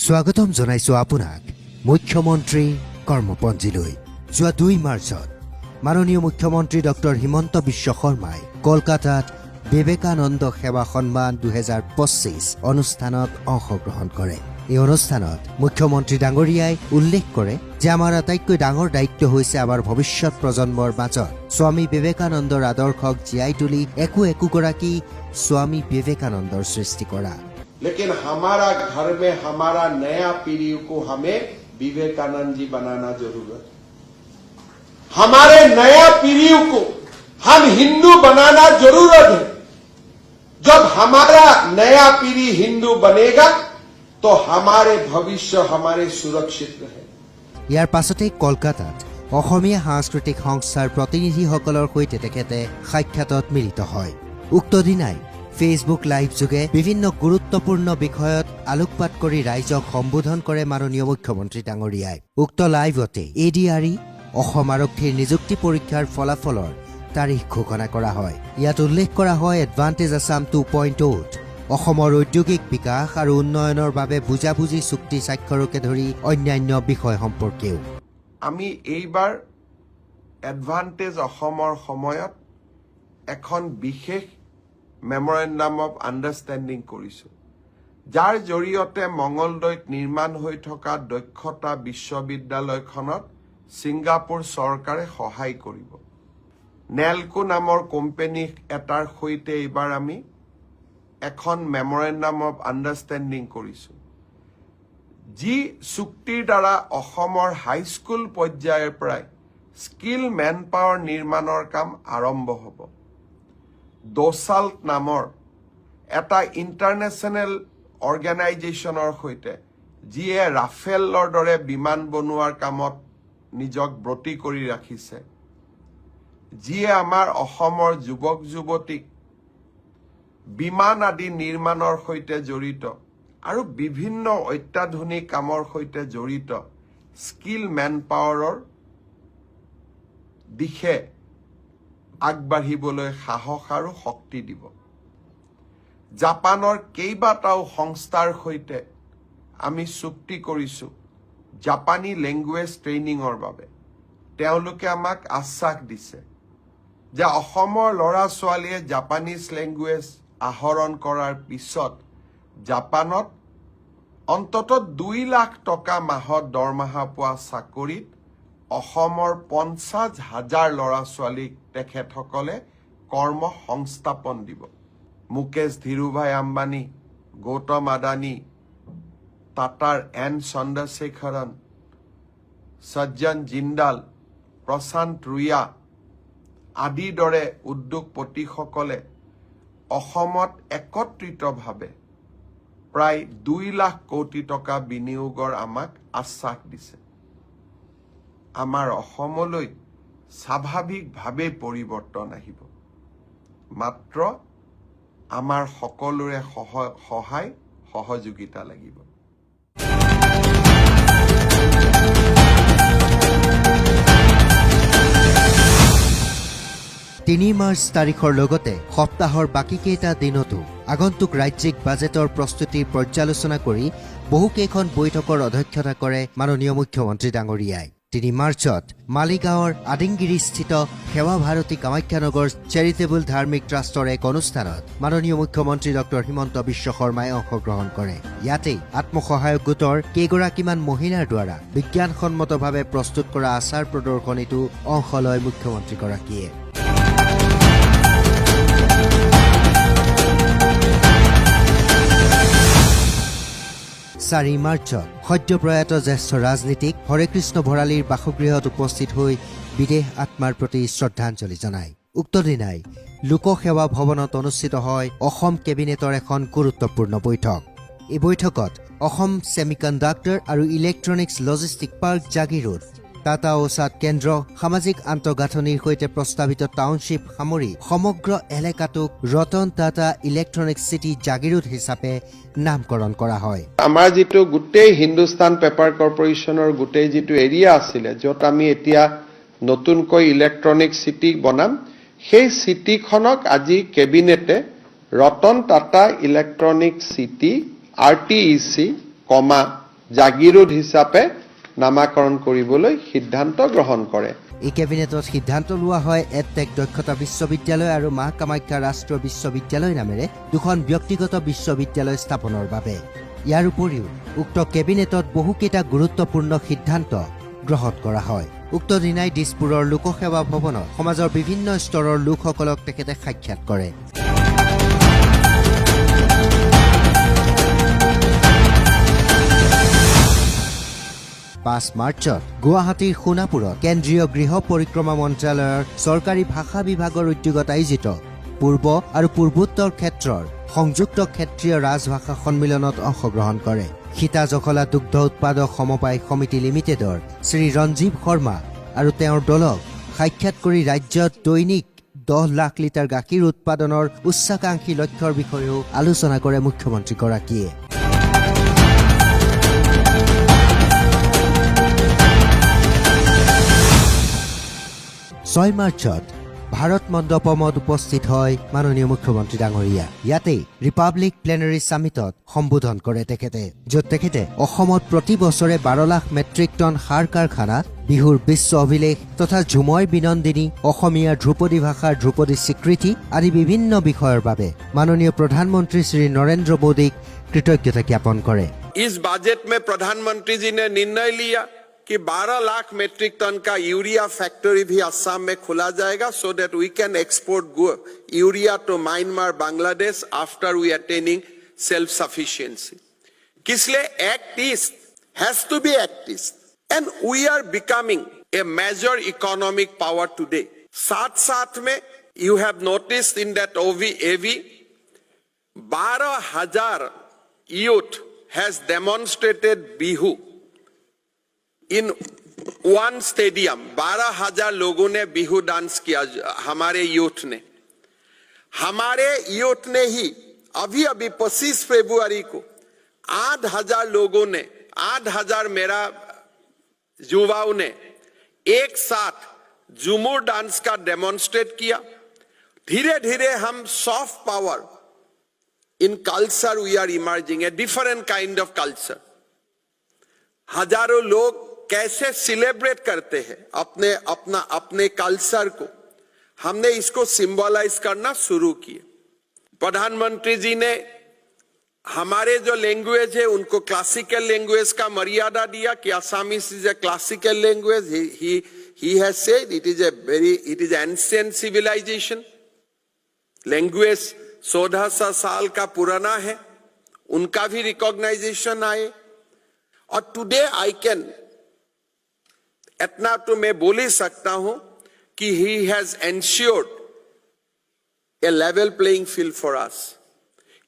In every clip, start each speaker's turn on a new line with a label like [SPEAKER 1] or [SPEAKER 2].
[SPEAKER 1] স্বাগতম জনাইছো আপোনাক মুখ্যমন্ত্ৰী কৰ্মপঞ্জীলৈ। যোৱা 2 মাৰ্চত মাননীয় মুখ্যমন্ত্ৰী ডক্টৰ হিমন্ত বিশ্ব শৰ্মাই কলকাতাত বিবেকানন্দ সেৱা সন্মান 2025 অনুষ্ঠানত অংশগ্ৰহণ কৰে। এই অনুষ্ঠানত মুখ্যমন্ত্ৰী ডাঙৰীয়াই উল্লেখ কৰে যে আমাৰ আটাইতকৈ ডাঙৰ দায়িত্ব হৈছে আমাৰ ভৱিষ্যত প্ৰজন্মৰ মাজত স্বামী বিবেকানন্দৰ আদৰ্শক জীয়াই তুলি একোগৰাকী স্বামী বিবেকানন্দৰ সৃষ্টি কৰা।
[SPEAKER 2] लेकिन हमारा घर में हमारा नया पीढ़ी को हमें विवेकानंद जी बनाना जरूरत है। हमारे नया पीढ़ी को हम हिंदू बनाना जरूरत है। जब हमारा नया पीढ़ी हिंदू बनेगा तो हमारे भविष्य हमारे सुरक्षित रहे।
[SPEAKER 1] ইয়াৰ পাছতে কলকাতাত অসমীয়া সাংস্কৃতিক সংস্থাৰ প্ৰতিনিধিসকলৰ সৈতে তেখেতে সাক্ষাতত মিলিত হয়। উক্ত দিনাই ফেচবুক লাইভ যোগে বিভিন্ন গুৰুত্বপূৰ্ণ বিষয়ত আলোকপাত কৰি ৰাইজক সম্বোধন কৰে মাননীয় মুখ্যমন্ত্ৰী ডাঙৰীয়াই। উক্ত লাইভতে ADRE অসম আৰক্ষীৰ নিযুক্তি পৰীক্ষাৰ ফলাফলৰ তাৰিখ ঘোষণা কৰা হয়। ইয়াত উল্লেখ কৰা হয় এডভান্টেজ আছাম 2.0 অসমৰ ঔদ্যোগিক বিকাশ আৰু উন্নয়নৰ বাবে বুজাবুজি চুক্তি স্বাক্ষৰকে ধৰি অন্যান্য বিষয় সম্পৰ্কেও।
[SPEAKER 2] আমি এইবাৰ এডভান্টেজ অসমৰ সময়ত এখন বিশেষ মেমৰেণ্ডাম অফ আণ্ডাৰষ্টেণ্ডিং কৰিছো, যাৰ জৰিয়তে মঙলদৈত নিৰ্মাণ হৈ থকা দক্ষতা বিশ্ববিদ্যালয়খনত ছিংগাপুৰ চৰকাৰে সহায় কৰিব। নেলকো নামৰ কোম্পানী এটাৰ সৈতে এইবাৰ আমি এখন মেমৰেণ্ডাম অফ আণ্ডাৰষ্টেণ্ডিং কৰিছো, যি চুক্তিৰ দ্বাৰা অসমৰ হাইস্কুল পৰ্যায়ৰ পৰাই স্কিল মেন পাৱাৰ নিৰ্মাণৰ কাম আৰম্ভ হ'ব। দোসাল্ট নামৰ এটা ইণ্টাৰনেশ্যনেল অৰ্গেনাইজেশ্যনৰ সৈতে, যিয়ে ৰাফেলৰ দৰে বিমান বনোৱাৰ কামত নিজক ব্ৰতী কৰি ৰাখিছে, যিয়ে আমাৰ অসমৰ যুৱক যুৱতীক বিমান আদি নিৰ্মাণৰ সৈতে জড়িত আৰু বিভিন্ন অত্যাধুনিক কামৰ সৈতে জড়িত স্কিল মেন পাৱাৰৰ দিশে আগবাঢ়িবলৈ সাহস আৰু শক্তি দিব। জাপানৰ কেইবাটাও সংস্থাৰ সৈতে আমি চুক্তি কৰিছো জাপানী লেংগুৱেজ ট্ৰেইনিঙৰ বাবে। তেওঁলোকে আমাক আশ্বাস দিছে যে অসমৰ ল'ৰা ছোৱালীয়ে জাপানীজ লেংগুৱেজ আহৰণ কৰাৰ পিছত জাপানত অন্ততঃ 2 লাখ টকা মাহত দৰমহা পোৱা চাকৰিত অসমৰ 50,000 ল'ৰা ছোৱালীক তেখেতসকলে কৰ্ম সংস্থাপন দিব। মুকেশ ধীৰুভাই আম্বানী, গৌতম আদানী, টাটাৰ এন চন্দ্ৰশেখৰন, সজ্জন জিন্দাল, প্ৰশান্ত ৰুয়া আদিৰ দৰে উদ্যোগপতিসকলে অসমত একত্ৰিতভাৱে প্ৰায় 2 লাখ কোটি টকা বিনিয়োগৰ আমাক আশ্বাস দিছে। আমাৰ অসমলৈ স্বাভাৱিকভাৱে পৰিৱৰ্তন আহিব, মাত্ৰ আমাৰ সকলোৰে সহায় সহযোগিতা লাগিব।
[SPEAKER 1] 3 মাৰ্চ তাৰিখৰ লগতে সপ্তাহৰ বাকীকেইটা দিনতো আগন্তুক ৰাজ্যিক বাজেটৰ প্ৰস্তুতিৰ পৰ্যালোচনা কৰি বহুকেইখন বৈঠকৰ অধ্যক্ষতা কৰে মাননীয় মুখ্যমন্ত্ৰী ডাঙৰীয়াই। 3 মাৰ্চত মালিগাঁৱৰ আদিংগিৰিস্থিত সেৱা ভাৰতী কামাখ্যানগৰ চেৰিটেবল ধাৰ্মিক ট্ৰাষ্টৰ এক অনুষ্ঠানত মাননীয় মুখ্যমন্ত্ৰী ডক্টৰ হিমন্ত বিশ্ব শৰ্মাই অংশগ্ৰহণ কৰে। ইয়াতেই আত্মসহায়ক গোটৰ কেইগৰাকীমান মহিলাৰ দ্বাৰা বিজ্ঞানসন্মতভাৱে প্ৰস্তুত কৰা আচাৰ প্ৰদৰ্শনীতো অংশ লয় মুখ্যমন্ত্ৰীগৰাকীয়ে। 4 মাৰ্চত সদ্যপ্ৰয়াত জ্যেষ্ঠ ৰাজনীতিক হৰেকৃষ্ণ ভৰালীৰ বাসগৃহত উপস্থিত হৈ বিদেহ আত্মাৰ প্ৰতি শ্ৰদ্ধাঞ্জলি জনায়। উক্ত দিনাই লোকসেৱা ভৱনত অনুষ্ঠিত হয় অসম কেবিনেটৰ এখন গুৰুত্বপূৰ্ণ বৈঠক। এই বৈঠকত অসম ছেমিকণ্ডাক্টৰ আৰু electronics logistic park Jagiroad, Tata ঔষধ কেন্দ্ৰ, সামাজিক আন্তঃগাঁথনিৰ সৈতে প্ৰস্তাৱিত টাউনশ্বিপ সামৰি সমগ্ৰ এলেকাটোক ৰতন টাটা ইলেক্ট্ৰনিক্স চিটি জাগিৰোড হিচাপে নামকৰণ কৰা হয়।
[SPEAKER 2] আমাৰ যিটো গোটেই হিন্দুস্তান পেপাৰ কৰ্পোৰেশ্যনৰ গোটেই যিটো এৰিয়া আছিলে, য'ত আমি এতিয়া নতুনকৈ ইলেক্ট্ৰনিক চিটি বনাম, সেই চিটিখনক আজি কেবিনেটে Ratan Tata electronic city RTEC, Jagiroad হিচাপে নামাকৰণ কৰিবলৈ সিদ্ধান্ত গ্ৰহণ কৰে।
[SPEAKER 1] এই কেবিনেটত সিদ্ধান্ত লোৱা হয় এডটেক দক্ষতা বিশ্ববিদ্যালয় আৰু মা কামাখ্যা ৰাষ্ট্ৰীয় বিশ্ববিদ্যালয় নামেৰে দুখন ব্যক্তিগত বিশ্ববিদ্যালয় স্থাপনৰ বাবে। ইয়াৰ উপৰিও উক্ত কেবিনেটত বহুকেইটা গুৰুত্বপূৰ্ণ সিদ্ধান্ত গ্ৰহণ কৰা হয়। উক্ত দিনাই দিছপুৰৰ লোকসেৱা ভৱনত সমাজৰ বিভিন্ন স্তৰৰ লোকসকলক তেখেতে সাক্ষাৎ কৰে। 5 মাৰ্চত গুৱাহাটীৰ সোণাপুৰত কেন্দ্ৰীয় গৃহ পৰিক্ৰমা মন্ত্ৰালয়ৰ চৰকাৰী ভাষা বিভাগৰ উদ্যোগত আয়োজিত পূৰ্ব আৰু পূৰ্বোত্তৰ ক্ষেত্ৰৰ সংযুক্ত ক্ষেত্ৰীয় ৰাজভাষা সন্মিলনত অংশগ্ৰহণ কৰে। সীতা জখলা দুগ্ধ উৎপাদক সমবায় সমিতি লিমিটেডৰ শ্ৰী ৰঞ্জীৱ শৰ্মা আৰু তেওঁৰ দলক সাক্ষাৎ কৰি ৰাজ্যত দৈনিক 10 লাখ লিটাৰ গাখীৰ উৎপাদনৰ উচ্চাকাংক্ষী লক্ষ্যৰ বিষয়েও আলোচনা কৰে মুখ্যমন্ত্ৰীগৰাকীয়ে। 6 মাৰ্চত ভাৰত মণ্ডপমত উপস্থিত হয় মাননীয় মুখ্যমন্ত্ৰী ডাঙৰীয়া। ইয়াতেই ৰিপাব্লিক প্লেনাৰী সামিটত সম্বোধন কৰে তেখেতে, য'ত তেখেতে অসমত প্ৰতি বছৰে 12 লাখ মেট্ৰিক টন সাৰ কাৰখানা, বিহুৰ বিশ্ব অভিলেখ তথা ঝুময় বিনন্দিনী, অসমীয়া ধ্ৰুপদী ভাষাৰ ধ্ৰুপদী স্বীকৃতি আদি বিভিন্ন বিষয়ৰ বাবে মাননীয় প্ৰধানমন্ত্ৰী শ্ৰী নৰেন্দ্ৰ মোদীক কৃতজ্ঞতা জ্ঞাপন কৰে।
[SPEAKER 2] इस बजट में प्रधानमंत्री जी ने निर्णय लिया कि 12 लाख मेट्रिक टन का यूरिया फैक्ट्री भी असम में खोला जाएगा so that we can export urea to Myanmar, Bangladesh after we attaining self-sufficiency. Kisle Act East has to be Act East and we are becoming a major economic power today. साथ में you have noticed in that AV 12,000 youth has demonstrated Bihu in one stadium। 12,000 लोगों ने Bihu dance किया हमारे youth ने ही अभी 25 फरवरी को 8,000 लोगों ने 8,000 मेरा युवाओं ने एक साथ झूमर डांस का डेमोन्स्ट्रेट किया। धीरे धीरे हम soft power in culture we are emerging a different kind of culture. हजारों लोग कैसे सेलिब्रेट करते हैं अपने कल्चर को, हमने इसको सिंबलाइज करना शुरू किए। प्रधानमंत्री जी ने हमारे जो लैंग्वेज है उनको क्लासिकल लैंग्वेज का मर्यादा दिया कि Assamese is a classical language. He has said it is ancient civilization. Language 1400 साल का पुराना है, उनका भी रिकॉग्नाइजेशन आए। और टुडे आई कैन इतना तो मैं बोल ही सकता हूं कि he has ensured A level playing field for us.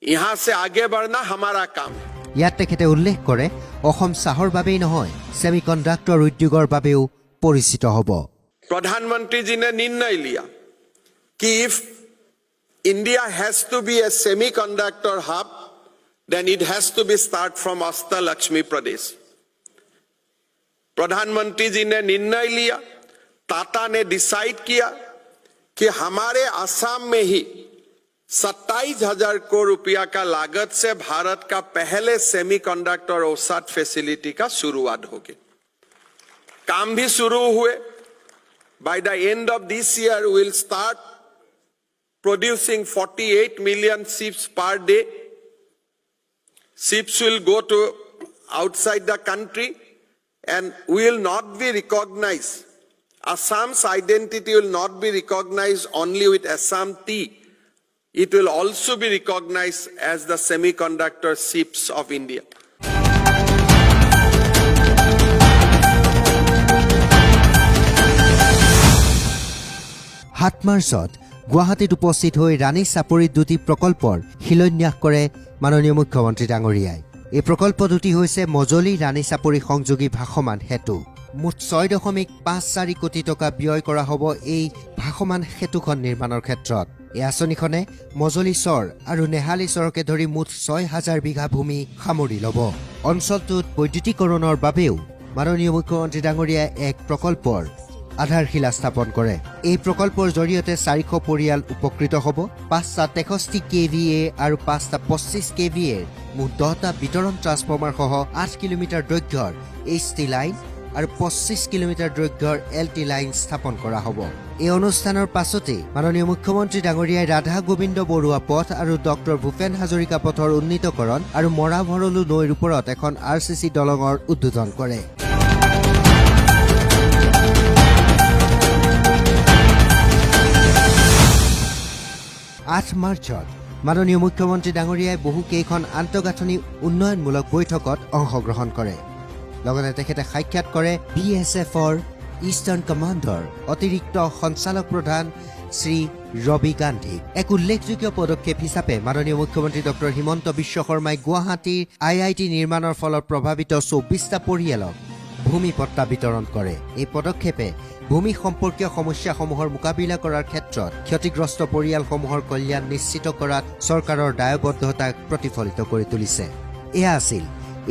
[SPEAKER 2] यहां से आगे बढ़ना हमारा काम है।
[SPEAKER 1] ইয়াত তেখেতে উল্লেখ কৰে অসম চাহৰ বাবেই নহয় সেমিকণ্ডাক্টৰ উদ্যোগৰ বাবেও পৰিচিত হ'ব।
[SPEAKER 2] प्रधानमंत्री जी ने निर्णय लिया कि if India has to be a semiconductor hub then it has to be start from Ashtalakshmi Pradesh। प्रधानमंत्री जी ने निर्णय लिया, टाटा ने डिसाइड किया कि हमारे असम में ही 27,000 करोड़ रुपया का लागत से भारत का पहले सेमीकंडक्टर औसत फैसिलिटी का शुरुआत होगी। काम भी शुरू हुए। By the end of this year we will start producing 48 million ships per day। Ships will go to outside the country and will not be recognized. Assam's identity will not be recognized only with Assam tea. It will also be recognized as the semiconductor ships of India।
[SPEAKER 1] সাত মাৰ্চত গুৱাহাটীত উপস্থিত হৈ ৰাণী চাপৰিত দুটি প্ৰকল্পৰ শিলান্যাস কৰে মাননীয় মুখ্যমন্ত্ৰী ডাঙৰীয়াই। এই প্ৰকল্প দুটি হৈছে মজলী ৰাণী চাপৰি সংযোগী ভাসমান সেতু। মুঠ 6.54 কোটি টকা ব্যয় কৰা হ'ব এই ভাসমান সেতুখন নিৰ্মাণৰ ক্ষেত্ৰত। এই আঁচনিখনে মজলী চৰ আৰু নেহালী চৰকে ধৰি মুঠ 6,000 বিঘা ভূমি সামৰি ল'ব। অঞ্চলটোত বৈদ্যুতিকৰণৰ বাবেও মাননীয় মুখ্যমন্ত্ৰী ডাঙৰীয়াই এক প্ৰকল্পৰ আধাৰশিলা স্থাপন কৰে। এই প্ৰকল্পৰ জৰিয়তে 400 পৰিয়াল উপকৃত হ'ব। 5টা 63 kVA আৰু 5টা 25 kVA মুঠ 10টা বিতৰণ ট্ৰান্সফৰ্মাৰ সহ 8 কিলোমিটাৰ দৈৰ্ঘ্যৰ HT লাইন আৰু 25 কিলোমিটাৰ দৈৰ্ঘ্যৰ LT লাইন স্থাপন কৰা হ'ব। এই অনুষ্ঠানৰ পাছতে মাননীয় মুখ্যমন্ত্ৰী ডাঙৰীয়াই ৰাধা গোবিন্দ বৰুৱা পথ আৰু ডক্টৰ ভূপেন হাজৰিকা পথৰ উন্নীতকৰণ আৰু মৰা ভৰলু নৈৰ ওপৰত এখন RCC দলঙৰ উদ্বোধন কৰে। 8 মাৰ্চত মাননীয় মুখ্যমন্ত্ৰী ডাঙৰীয়াই বহু কেইখন আন্তঃগাঁথনি উন্নয়নমূলক বৈঠকত অংশগ্ৰহণ কৰে। লগতে তেখেতে সাক্ষাৎ কৰে BSFৰ ইষ্টাৰ্ণ কমাণ্ডৰ অতিৰিক্ত সঞ্চালক প্ৰধান শ্ৰী ৰবি গান্ধীক। এক উল্লেখযোগ্য পদক্ষেপ হিচাপে মাননীয় মুখ্যমন্ত্ৰী ডক্টৰ হিমন্ত বিশ্ব শৰ্মাই গুৱাহাটীৰ IIT নিৰ্মাণৰ ফলত প্ৰভাৱিত 24টা পৰিয়ালক ভূমি পট্টা বিতৰণ কৰে। এই পদক্ষেপে ভূমি সম্পৰ্কীয় সমস্যাসমূহৰ মোকাবিলা কৰাৰ ক্ষেত্ৰত ক্ষতিগ্ৰস্ত পৰিয়ালসমূহৰ কল্যাণ নিশ্চিত কৰাত চৰকাৰৰ দায়বদ্ধতাক প্ৰতিফলিত কৰি তুলিছে। এয়া আছিল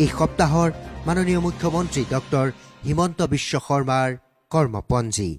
[SPEAKER 1] এই সপ্তাহৰ মাননীয় মুখ্যমন্ত্ৰী ডক্টৰ হিমন্ত বিশ্ব শৰ্মাৰ কৰ্মপঞ্জী।